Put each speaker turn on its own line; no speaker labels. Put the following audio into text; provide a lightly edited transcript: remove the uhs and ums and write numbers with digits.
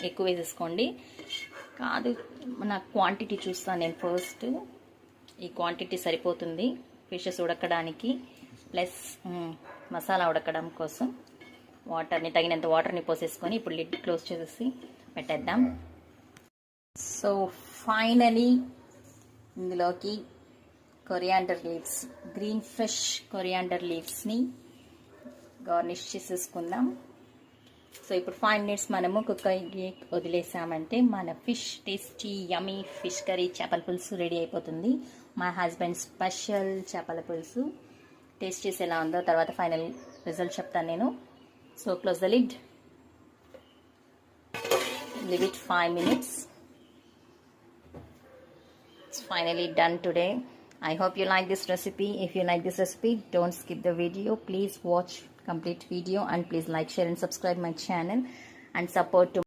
ఎక్కువ వేసేసుకోండి. కాదు, మన క్వాంటిటీ చూస్తాను నేను ఫస్ట్. ఈ క్వాంటిటీ సరిపోతుంది ఫిషెస్ ఉడకడానికి, ప్లస్ మసాలా ఉడకడం కోసం తగినంత వాటర్ని పోసేసుకొని ఇప్పుడు లిడ్ క్లోజ్ చేసేసి పెట్టేద్దాం. సో ఫైనలీ ఇందులోకి coriander leaves, green fresh coriander లీవ్స్ని గార్నిష్ చేసేసుకుందాం. సో ఇప్పుడు 5 minutes మనము కుక్ అయ్యి వదిలేసామంటే మన fish tasty yummy fish curry చేపల పులుసు రెడీ అయిపోతుంది. మా హస్బెండ్ స్పెషల్ చేపల పులుసు. టేస్ట్ చేసి ఎలా ఉందో తర్వాత ఫైనల్ రిజల్ట్ చెప్తాను నేను. So close the lid, live it 5 minutes. It's finally done today. I hope you like this recipe. If you like this recipe, don't skip the video. Please watch complete video and please like, share and subscribe my channel and support to